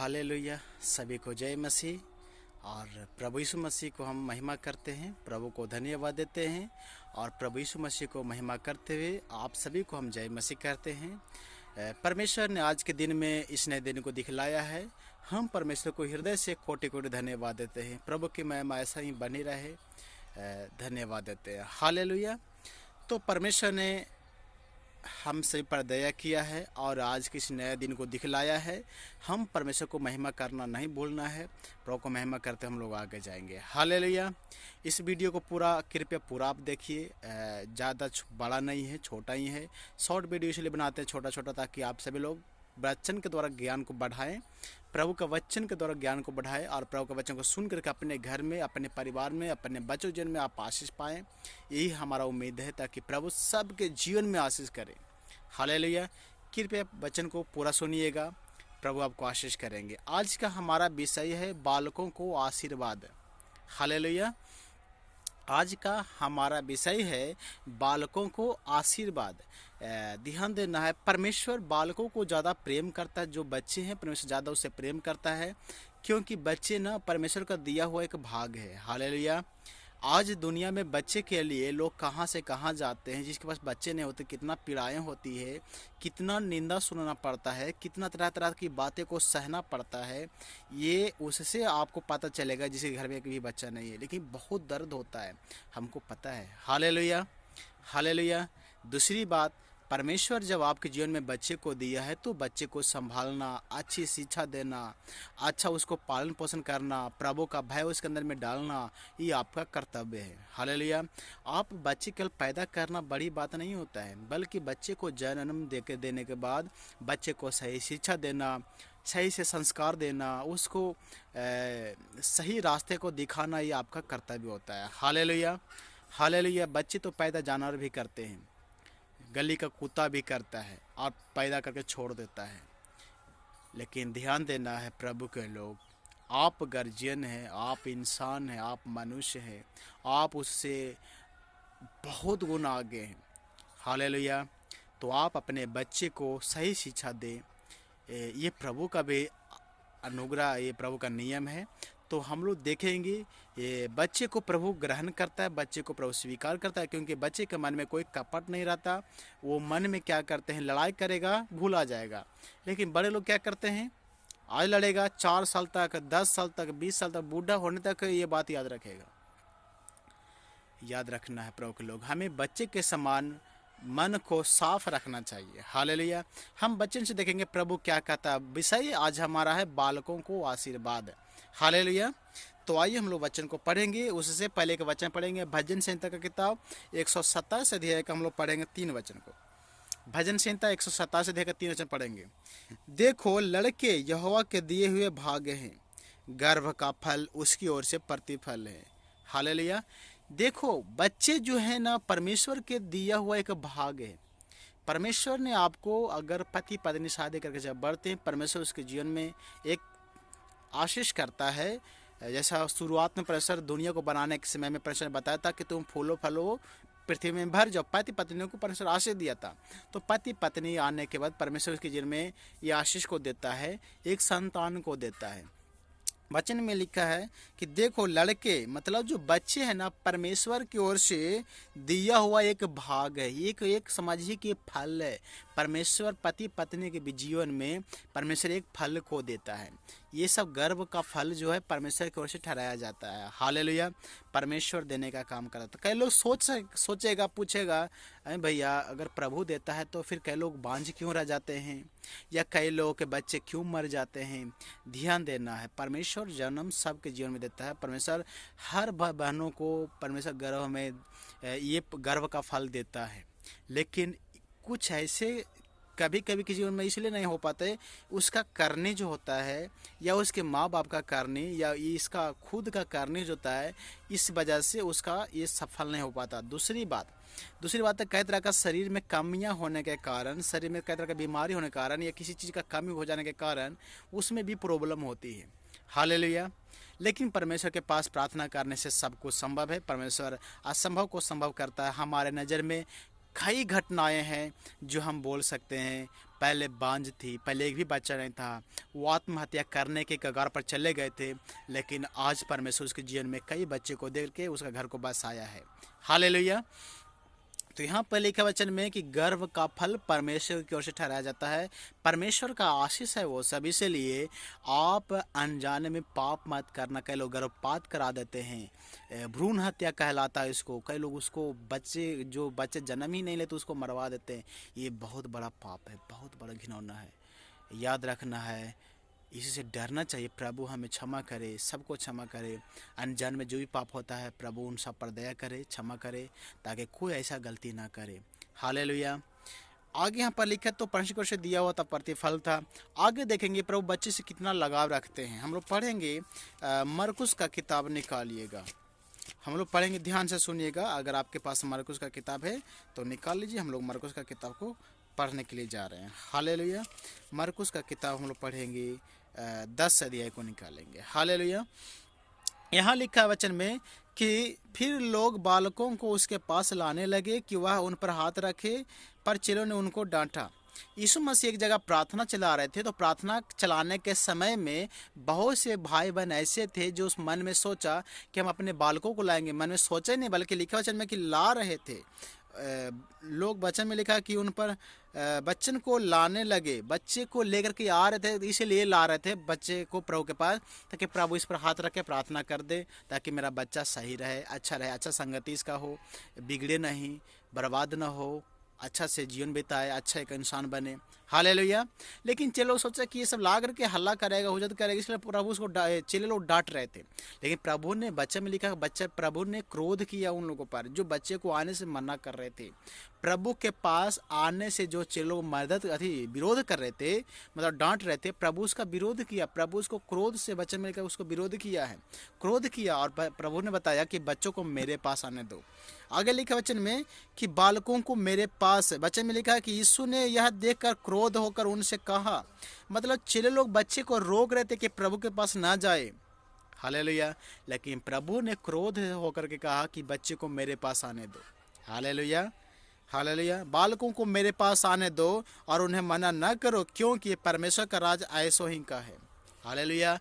Hallelujah. सभी को जय मसीह। और प्रभु यीशु मसीह को हम महिमा करते हैं, प्रभु को धन्यवाद देते हैं और प्रभु यीशु मसीह को महिमा करते हुए आप सभी को हम जय मसीह करते हैं। परमेश्वर ने आज के दिन में इस नए दिन को दिखलाया है। हम परमेश्वर को हृदय से कोटि कोटि धन्यवाद देते हैं। प्रभु की महिमा ऐसा ही बनी रहे, धन्यवाद देते हैं। हालेलुया। तो परमेश्वर ने हम सभी पर दया किया है और आज के इस नए दिन को दिखलाया है। हम परमेश्वर को महिमा करना नहीं भूलना है। प्रभु को महिमा करते हम लोग आगे जाएंगे। हालेलुया। इस वीडियो को कृपया पूरा आप देखिए। ज़्यादा बड़ा नहीं है, छोटा ही है। शॉर्ट वीडियो इसलिए बनाते हैं छोटा छोटा, ताकि आप सभी लोग वचन के द्वारा ज्ञान को बढ़ाएं, प्रभु का वचन के द्वारा ज्ञान को बढ़ाएं और प्रभु का वचन को सुन करके अपने घर में, अपने परिवार में, अपने बच्चों जीवन में आप आशीष पाएं। यही हमारा उम्मीद है, ताकि प्रभु सबके जीवन में आशीष करें। हालेलुया। कृपया वचन को पूरा सुनिएगा, प्रभु आपको आशीष करेंगे। आज का हमारा विषय है बालकों को आशीर्वाद। हालेलुया। आज का हमारा विषय है बालकों को आशीर्वाद। ध्यान देना है, परमेश्वर बालकों को ज़्यादा प्रेम करता है। जो बच्चे हैं परमेश्वर ज़्यादा उससे प्रेम करता है, क्योंकि बच्चे ना परमेश्वर का दिया हुआ एक भाग है। हालेलुया। आज दुनिया में बच्चे के लिए लोग कहाँ से कहाँ जाते हैं। जिसके पास बच्चे नहीं होते कितना पीड़ाएँ होती है, कितना निंदा सुनना पड़ता है, कितना तरह तरह की बातें को सहना पड़ता है। ये उससे आपको पता चलेगा जिसके घर में एक भी बच्चा नहीं है, लेकिन बहुत दर्द होता है, हमको पता है। हालेलुया। हालेलुया। दूसरी बात, परमेश्वर जब आपके जीवन में बच्चे को दिया है तो बच्चे को संभालना, अच्छी शिक्षा देना, अच्छा उसको पालन पोषण करना, प्रभु का भय उसके अंदर में डालना, ये आपका कर्तव्य है। हालेलुया। आप बच्चे केवल पैदा करना बड़ी बात नहीं होता है, बल्कि बच्चे को जन्म देने के बाद बच्चे को सही शिक्षा देना, सही से संस्कार देना, उसको सही रास्ते को दिखाना, ये आपका कर्तव्य होता है। हालेलुया। हालेलुया। बच्चे तो पैदा जानवर भी करते हैं, गली का कुत्ता भी करता है और पैदा करके छोड़ देता है। लेकिन ध्यान देना है प्रभु के लोग, आप गर्जियन हैं, आप इंसान हैं, आप मनुष्य हैं, आप उससे बहुत गुना आगे हैं। हालेलुया। तो आप अपने बच्चे को सही शिक्षा दें। ये प्रभु का भी अनुग्रह, ये प्रभु का नियम है। तो हम लोग देखेंगे ये बच्चे को प्रभु ग्रहण करता है, बच्चे को प्रभु स्वीकार करता है, क्योंकि बच्चे के मन में कोई कपट नहीं रहता। वो मन में क्या करते हैं, लड़ाई करेगा, भूला जाएगा। लेकिन बड़े लोग क्या करते हैं, आज लड़ेगा, 4 साल तक, 10 साल तक, 20 साल तक, बूढ़ा होने तक ये बात याद रखेगा। याद रखना है प्रभु के लोग, हमें बच्चे के समान मन को साफ रखना चाहिए। हालेलुया। हम बच्चों से देखेंगे प्रभु क्या कहता है। विषय आज हमारा है बालकों को आशीर्वाद। हालेलुया। तो आइए हम लोग वचन को पढ़ेंगे। उससे पहले के वचन पढ़ेंगे भजन संहिता का किताब 127 अध्याय का हम लोग पढ़ेंगे 3 वचन को। भजन संहिता 127 अध्याय का 3 वचन पढ़ेंगे। देखो लड़के यहोवा के दिए हुए भाग्य हैं, गर्भ का फल उसकी ओर से प्रतिफल है। हालेलुया। देखो बच्चे जो है ना, परमेश्वर के दिया हुआ एक भाग है। परमेश्वर ने आपको, अगर पति पत्नी शादी करके जब बढ़ते हैं, परमेश्वर उसके जीवन में एक आशीष करता है। जैसा शुरुआत में परमेश्वर दुनिया को बनाने के समय में परमेश्वर ने बताया था कि तुम फूलो फलो पृथ्वी में भर जाओ। पति पत्नियों को परमेश्वर आशीष दिया था। तो पति पत्नी आने के बाद परमेश्वर उसके जीवन में ये आशीष को देता है, एक संतान को देता है। वचन में लिखा है कि देखो लड़के, मतलब जो बच्चे हैं ना, परमेश्वर की ओर से दिया हुआ एक भाग है, एक समझिए कि फल है। परमेश्वर पति पत्नी के भी जीवन में परमेश्वर एक फल को देता है। ये सब गर्भ का फल जो है परमेश्वर की ओर से ठहराया जाता है। हालेलुया। परमेश्वर देने का काम करता है। कई लोग सोचेगा, पूछेगा, अरे भैया अगर प्रभु देता है तो फिर कई लोग बांझ क्यों रह जाते हैं, या कई लोगों के बच्चे क्यों मर जाते हैं। ध्यान देना है, परमेश्वर जन्म सबके जीवन में देता है। परमेश्वर हर बहनों को परमेश्वर गर्भ में ये गर्भ का फल देता है। लेकिन कुछ ऐसे कभी कभी किसी जीवन में इसलिए नहीं हो पाते, उसका करनी जो होता है, या उसके माँ बाप का करनी, या इसका खुद का करनी जो होता है, इस वजह से उसका ये सफल नहीं हो पाता। दूसरी बात है, कई तरह का शरीर में कमियां होने के कारण, शरीर में कई तरह का बीमारी होने के कारण, या किसी चीज़ का कमी हो जाने के कारण उसमें भी प्रॉब्लम होती है। हालेलुया। लेकिन परमेश्वर के पास प्रार्थना करने से सब कुछ संभव है। परमेश्वर असंभव को संभव करता है। हमारे नज़र में कई घटनाएं हैं जो हम बोल सकते हैं पहले बांझ थी, पहले एक भी बच्चा नहीं था, वो आत्महत्या करने के कगार पर चले गए थे, लेकिन आज परमेश्वर उसके जीवन में कई बच्चे को देख के उसका घर को बसाया है। हालेलुया। तो यहाँ पर लिखा वचन में कि गर्व का फल परमेश्वर की ओर से ठहराया जाता है, परमेश्वर का आशीष है वो सभी से लिए। आप अनजाने में पाप मत करना। कई लोग गर्भपात करा देते हैं, भ्रूण हत्या कहलाता है इसको। कई लोग उसको जो बच्चे जन्म ही नहीं लेते उसको मरवा देते हैं। ये बहुत बड़ा पाप है, बहुत बड़ा घिनौना है, याद रखना है। इसी से डरना चाहिए। प्रभु हमें क्षमा करे, सबको क्षमा करे। अनजान में जो भी पाप होता है प्रभु उन सब पर दया करे, क्षमा करे, ताकि कोई ऐसा गलती ना करे। हालेलुया। आगे यहाँ पर लिखा तो परमेश्वर से दिया हुआ था प्रतिफल था। आगे देखेंगे प्रभु बच्चे से कितना लगाव रखते हैं। हम लोग पढ़ेंगे, मरकुस का किताब निकालिएगा, हम लोग पढ़ेंगे, ध्यान से सुनिएगा। अगर आपके पास मरकुस का किताब है तो निकाल लीजिए। हम लोग मरकुस का किताब को पढ़ने के लिए जा रहे हैं। हालेलुया। मरकुस का किताब हम लोग पढ़ेंगे, 10 अध्याय को निकालेंगे। हालेलुया। यहाँ लिखा है वचन में कि फिर लोग बालकों को उसके पास लाने लगे कि वह उन पर हाथ रखे, पर चेलों ने उनको डांटा। यीशु मसीह एक जगह प्रार्थना चला रहे थे, तो प्रार्थना चलाने के समय में बहुत से भाई बहन ऐसे थे जो उस मन में सोचा कि हम अपने बालकों को लाएंगे। मन में सोचा ही नहीं, बल्कि लिखा वचन में कि ला रहे थे। लोग वचन में लिखा कि उन पर बच्चन को लाने लगे, बच्चे को लेकर के आ रहे थे, इसीलिए ला रहे थे बच्चे को प्रभु के पास, ताकि प्रभु इस पर हाथ रख के प्रार्थना कर दे, ताकि मेरा बच्चा सही रहे, अच्छा संगति इसका हो, बिगड़े नहीं, बर्बाद ना हो, अच्छा से जीवन बिताए, अच्छा एक इंसान बने। हालेलुया। लेकिन चेले लोग सोचा कि ये सब ला करके हल्ला करेगा, हुज्जत करेगा, इसलिए प्रभु उसको चेले लोग डांट रहे थे। लेकिन प्रभु ने बच्चे में लिखा, प्रभु ने क्रोध किया उन लोगों पर जो बच्चे को आने से मना कर रहे थे। प्रभु के पास आने से जो चेले लोग विरोध कर रहे थे, मतलब डांट रहे थे, प्रभु उसका विरोध किया। प्रभु उसको क्रोध से, बच्चे में लिखा उसको विरोध किया है, क्रोध किया। और प्रभु ने बताया कि बच्चों को मेरे पास आने दो। आगे लिखा वचन में कि बालकों को मेरे पास, वचन में लिखा है कि यीशु ने यह देखकर क्रोध होकर उनसे कहा, मतलब चेले लोग बच्चे को रोक रहे थे कि प्रभु के पास ना जाए। हालेलुया। लेकिन प्रभु ने क्रोध होकर के कहा कि बच्चे को मेरे पास आने दो। हालेलुया। हालेलुया। बालकों को मेरे पास आने दो और उन्हें मना न करो, क्योंकि परमेश्वर का राज ऐसो ही का है। हालेलुया।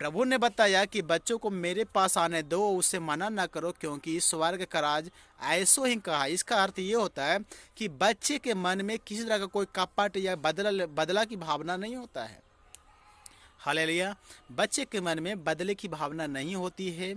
प्रभु ने बताया कि बच्चों को मेरे पास आने दो, उससे मना ना करो, क्योंकि स्वर्ग का राज ऐसो ही कहा। इसका अर्थ ये होता है कि बच्चे के मन में किसी तरह का कोई कपट या बदला की भावना नहीं होता है। हालेलुया। बच्चे के मन में बदले की भावना नहीं होती है,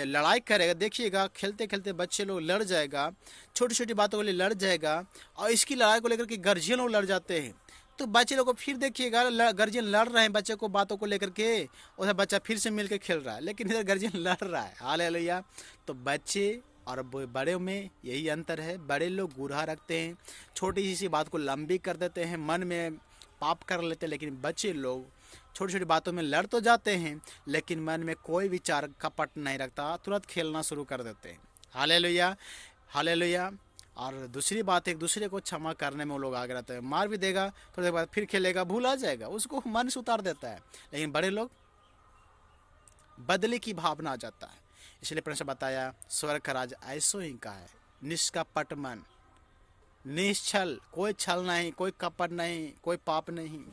लड़ाई करेगा। देखिएगा खेलते खेलते बच्चे लोग लड़ जाएगा, छोटी छोटी बातों के लिए लड़ जाएगा, और इसकी लड़ाई को लेकर के गार्जियन लोग लड़ जाते हैं। तो बच्चे लोग को फिर देखिएगा, गार्जियन लड़ रहे हैं बच्चे को बातों को लेकर के, उधर बच्चा फिर से मिल के खेल रहा है, लेकिन इधर गार्जियन लड़ रहा है। हालेलुया। तो बच्चे और बड़े में यही अंतर है। बड़े लोग गुरहा रखते हैं, छोटी सी बात को लंबी कर देते हैं, मन में पाप कर लेते हैं। लेकिन बच्चे लोग छोटी छोटी बातों में लड़ तो जाते हैं, लेकिन मन में कोई विचार कपट नहीं रखता, तुरंत खेलना शुरू कर देते हैं। हालेलुया। हालेलुया। और दूसरी बात, एक दूसरे को क्षमा करने में वो लोग आगे रहते हैं। मार भी देगा, थोड़ी देर बाद फिर खेलेगा, भूल आ जाएगा, उसको मन से उतार देता है। लेकिन बड़े लोग बदले की भावना आ जाता है। इसलिए परमेश्वर बताया, स्वर्ग का राज ऐसो ही का है, निष्कपट मन, निश्चल, कोई छल नहीं, कोई कपट नहीं, कोई पाप नहीं।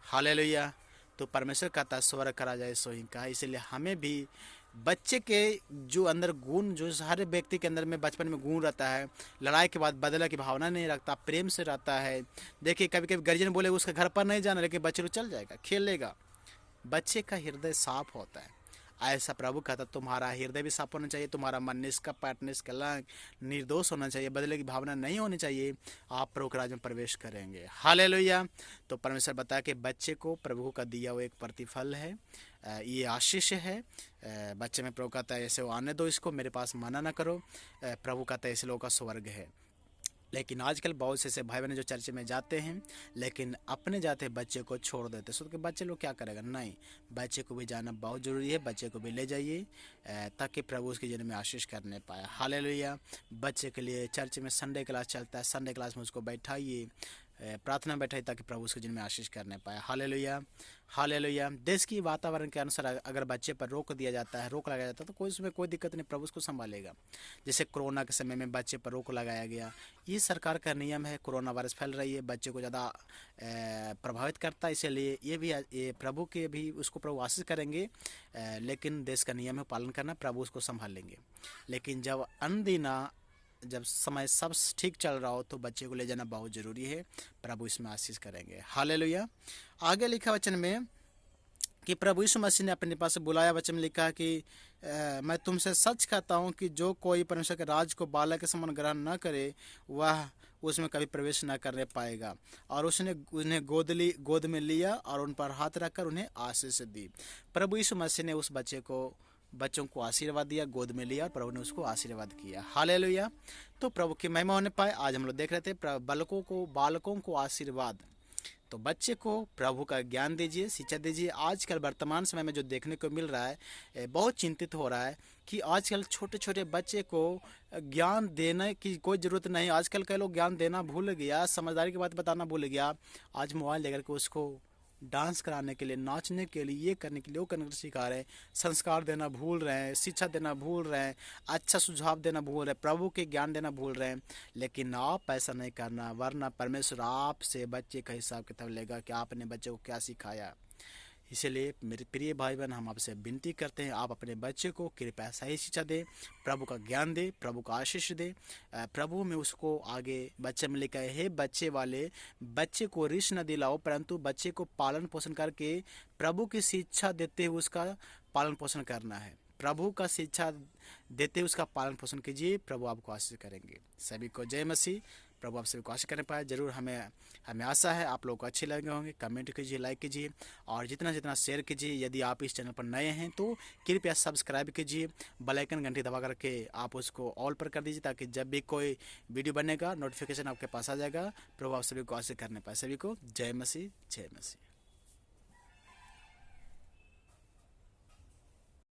हालेलुया। तो परमेश्वर कहता है स्वर्ग का राज ऐसो ही का है। इसलिए हमें भी बच्चे के जो अंदर गुण, जो हर व्यक्ति के अंदर में बचपन में गुण रहता है, लड़ाई के बाद बदला की भावना नहीं रखता, प्रेम से रहता है। देखिए कभी कभी गार्जियन बोले उसके घर पर नहीं जाना, लेकिन बच्चे को चल जाएगा, खेलेगा। बच्चे का हृदय साफ होता है। ऐसा प्रभु कहता, तुम्हारा हृदय भी साफ होना चाहिए, तुम्हारा मन निष्कपट, निष्कलंक, निर्दोष होना चाहिए, बदले की भावना नहीं होनी चाहिए, आप प्रभु के राज्य में प्रवेश करेंगे। हालेलुया। तो परमेश्वर बताया कि बच्चे को प्रभु का दिया हुआ एक प्रतिफल है, ये आशीष है। बच्चे में प्रभु कहता है ऐसे वो आने दो, इसको मेरे पास मना ना करो। प्रभु कहता है ऐसे लोगों का स्वर्ग है। लेकिन आजकल बहुत से ऐसे भाई बहन जो चर्च में जाते हैं, लेकिन अपने जाते बच्चे को छोड़ देते, सोच के बच्चे लोग क्या करेगा। नहीं, बच्चे को भी जाना बहुत ज़रूरी है, बच्चे को भी ले जाइए, ताकि प्रभु उसके जीवन में आशीष करने पाए। हालेलुया। बच्चे के लिए चर्च में संडे क्लास चलता है, संडे क्लास में उसको बैठाइए, प्रार्थना बैठाई ताकि प्रभु उसके जिनमें आशीष करने पाए। Hallelujah, hallelujah. देश की वातावरण के अनुसार अगर बच्चे पर रोक दिया जाता है, रोक लगाया जाता है, तो कोई उसमें कोई दिक्कत नहीं, प्रभु उसको संभालेगा। जैसे कोरोना के समय में बच्चे पर रोक लगाया गया, ये सरकार का नियम है। कोरोना वायरस फैल रही है, बच्चे को ज़्यादा प्रभावित करता है, इसलिए ये प्रभु के भी उसको प्रभु आशीष करेंगे, लेकिन देश का नियम है, पालन करना, प्रभु उसको संभाल लेंगे। लेकिन जब समय सब ठीक चल रहा हो तो बच्चे को ले जाना बहुत ज़रूरी है, प्रभु इसमें आशीष करेंगे। हालेलुया। आगे लिखा वचन में कि प्रभु यीशु मसीह ने अपने पास बुलाया, वचन में लिखा कि मैं तुमसे सच कहता हूँ कि जो कोई परमेश्वर के राज को बालक के समान ग्रहण न करे वह उसमें कभी प्रवेश न करने पाएगा। और उसने उन्हें गोद में लिया और उन पर हाथ रखकर उन्हें आशीष दी। प्रभु यीशु मसीह ने उस बच्चों को आशीर्वाद दिया, गोद में लिया और प्रभु ने उसको आशीर्वाद किया। हालेलुया। तो प्रभु की महिमा होने पाए। आज हम लोग देख रहे थे बालकों को आशीर्वाद। तो बच्चे को प्रभु का ज्ञान दीजिए, शिक्षा दीजिए। आजकल वर्तमान समय में जो देखने को मिल रहा है, बहुत चिंतित हो रहा है कि आजकल छोटे छोटे बच्चे को ज्ञान देने की कोई ज़रूरत नहीं। आजकल के लोग ज्ञान देना भूल गया, समझदारी की बात बताना भूल गया। आज मोबाइल लेकर के उसको डांस कराने के लिए, नाचने के लिए, ये करने के लिए, वो करने के लिए सिखा रहे हैं। संस्कार देना भूल रहे हैं, शिक्षा देना भूल रहे हैं, अच्छा सुझाव देना भूल रहे हैं, प्रभु के ज्ञान देना भूल रहे हैं। लेकिन आप ऐसा नहीं करना, वरना परमेश्वर आपसे बच्चे का हिसाब किताब लेगा कि आपने बच्चे को क्या सिखाया। इसलिए मेरे प्रिय भाई बहन, हम आपसे विनती करते हैं, आप अपने बच्चे को कृपया सही शिक्षा दें, प्रभु का ज्ञान दें, प्रभु का आशीष दें। प्रभु में उसको आगे बच्चे में लिखा है, बच्चे वाले बच्चे को रिश न दिलाओ, परंतु बच्चे को पालन पोषण करके प्रभु की शिक्षा देते हुए उसका पालन पोषण करना है। प्रभु का शिक्षा देते हुए उसका पालन पोषण कीजिए, प्रभु आपको आशीष करेंगे। सभी को जय मसीह। प्रभु आप सभी को आशीष करने पाए। जरूर हमें आशा है आप लोगों को अच्छे लगे होंगे। कमेंट कीजिए, लाइक कीजिए और जितना शेयर कीजिए। यदि आप इस चैनल पर नए हैं तो कृपया सब्सक्राइब कीजिए, बेल आइकन घंटी दबा करके आप उसको ऑल पर कर दीजिए, ताकि जब भी कोई वीडियो बनेगा नोटिफिकेशन आपके पास आ जाएगा। प्रभु आप सभी को आशीष करने पाए। सभी को जय मसीह, जय मसीह।